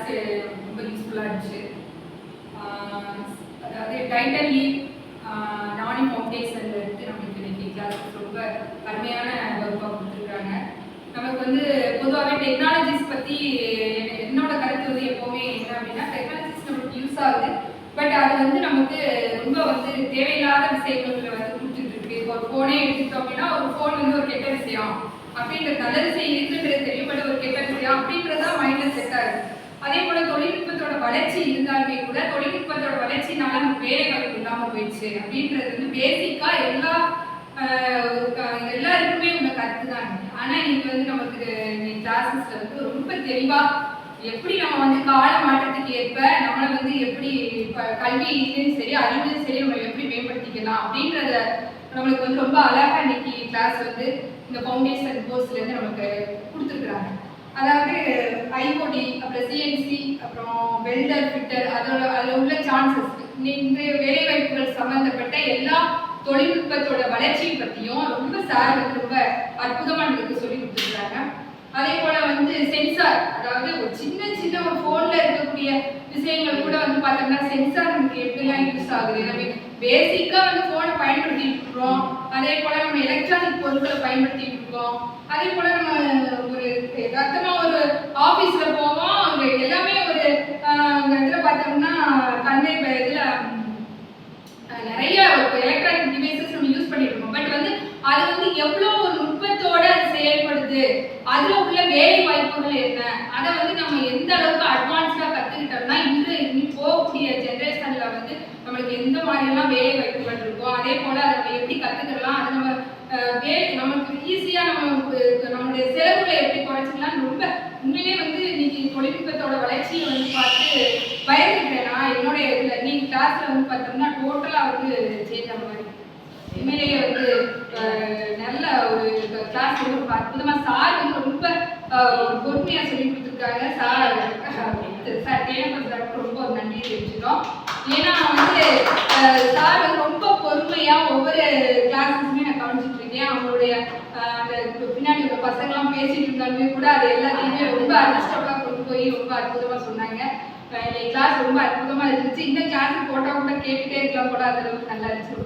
Class ரொம்ப யூஸ்ஃபுல்லாக இருந்துச்சு. அதாவது டைட்டன் லீவ் நானி ஃபவுண்டேஷன்ல இருந்து நம்மளுக்கு இன்னைக்கு கிளாஸ் ரொம்ப அருமையான வகுப்பாக கொடுத்துருக்காங்க. நமக்கு வந்து பொதுவாகவே டெக்னாலஜிஸ் பற்றி என்னோட கருத்து வந்து எப்போவுமே என்ன அப்படின்னா, டெக்னாலஜிஸ் நமக்கு யூஸ் ஆகுது, பட் அது வந்து நமக்கு ரொம்ப வந்து தேவையில்லாத விஷயங்கள்ல வந்து கொடுத்துட்டு இருக்கு. ஒரு ஃபோனே எடுத்துக்கிட்டோம் அப்படின்னா, ஒரு ஃபோன் வந்து ஒரு கெட்ட விஷயம் அப்படின்றது, நல்ல விஷயம் இருக்குன்றது தெரியும், பட் ஒரு கெட்ட விஷயம் அப்படின்றதான் மைண்ட்ல செட் ஆகுது. அதே போல தொழில்நுட்பத்தோட வளர்ச்சி இருந்தாலுமே கூட தொழில்நுட்பத்தோட வளர்ச்சினால நமக்கு வேலை வாய்ப்பு இல்லாமல் போயிடுச்சு அப்படின்றது வந்து பேசிக்கா எல்லாருக்குமே உள்ள கருத்து தான். ஆனா இன்னைக்கு வந்து நமக்கு கிளாஸஸ்ல வந்து ரொம்ப தெளிவா எப்படி நம்ம வந்து கால மாற்றத்துக்கு ஏற்ப நம்மளை வந்து எப்படி கல்வியிலையும் சரி அறிவிலையும் சரி நம்ம எப்படி மேம்படுத்திக்கலாம் அப்படின்றத நம்மளுக்கு வந்து ரொம்ப அழகா இன்னைக்கு கிளாஸ் வந்து இந்த ஃபவுண்டேஷன் கோர்ஸ்ல இருந்து நமக்கு கொடுத்துருக்குறாங்க. அதாவது ஐஓடி, அப்புறம் சிஎன்சி, அப்புறம் வெல்டர், ஃபிட்டர், அதில் உள்ள சான்சஸ், இந்த வேலைவாய்ப்புகள் சம்பந்தப்பட்ட எல்லா தொழில்நுட்பத்தோட வளர்ச்சியை பற்றியும் ரொம்ப சார் வந்து ரொம்ப அற்புதமாக நம்மளுக்கு சொல்லி கொடுத்துருக்குறாங்க. அதே போல வந்து சென்சார், அதாவது ஒரு சின்ன ஒரு ஃபோன்ல இருக்கக்கூடிய விஷயங்கள் கூட வந்து பார்த்தோம்னா சென்சார் நமக்கு எப்படிலாம் யூஸ் ஆகுது. நம்ம பேசிக்கா வந்து ஃபோனை பயன்படுத்திட்டு இருக்கிறோம், அதே போல நம்ம எலக்ட்ரானிக் பொருட்களை பயன்படுத்திட்டு இருக்கோம், அதே போல நம்ம ஒரு யதார்த்தமா ஒரு ஆபீஸ்ல போவோம், அங்க எல்லாமே ஒரு இதுல பார்த்தோம்னா இதுல நிறைய எலக்ட்ரானிக் டிவைசஸ் நம்ம யூஸ் பண்ணிட்டு இருக்கோம். பட் வந்து அது வந்து எவ்வளவு ஒரு நுட்பத்தோட செயல்படுது, அதுல உள்ள வேலை வாய்ப்புகள் என்ன, அதை வந்து நம்ம எந்த அளவுக்கு அட்வான்ஸ்டா கத்துக்கிட்டோம்னா இனி போகக்கூடிய ஜெனரேஷன்ல வந்து நம்மளுக்கு எந்த மாதிரி எல்லாம் வேலை வாய்ப்புகள் இருக்கும், அதே போல அதை நம்ம எப்படி கத்துக்கலாம், அதை நம்ம நமக்கு ஈஸியா நம்மளுடைய செலவுகளை எப்படி குறைச்சிக்கலாம். ரொம்ப உண்மையிலே வந்து இன்னைக்கு தொழில்நுட்பத்தோட வளர்ச்சியை வந்து பார்த்து பயந்துக்கிறேன். நான் என்னுடைய இதுல நீங்க கிளாஸ்ல வந்து பார்த்தோம்னா டோட்டலா வந்து சேஞ்ச் ஆன மாதிரி உண்மையிலேயே வந்து நல்ல ஒரு கிளாஸ் வந்து ரொம்ப அற்புதமா சார் வந்து ரொம்ப பொறுமையா சொல்லி கொடுத்துருக்காங்க. சார் தேனப்பட்டு ரொம்ப ஒரு நன்றி தெரிவிச்சிட்டோம். ஏன்னா வந்து சார் வந்து ரொம்ப பொறுமையா ஒவ்வொரு கிளாஸஸுமே நான் கவனிச்சுட்டு இருக்கேன். அவங்களுடைய அந்த பின்னாடி ஒரு பசங்களாம் பேசிட்டு இருந்தாலுமே கூட அது எல்லாத்தையுமே ரொம்ப அட்ஜஸ்டபுளா கொண்டு போய் ரொம்ப அற்புதமா சொன்னாங்க. கிளாஸ் ரொம்ப அற்புதமா இருந்துச்சு. இந்த கிளாஸ் போட்டா கூட கேட்டுட்டே இருக்கலாம் போல, அந்த அளவுக்கு நல்லா இருந்துச்சு.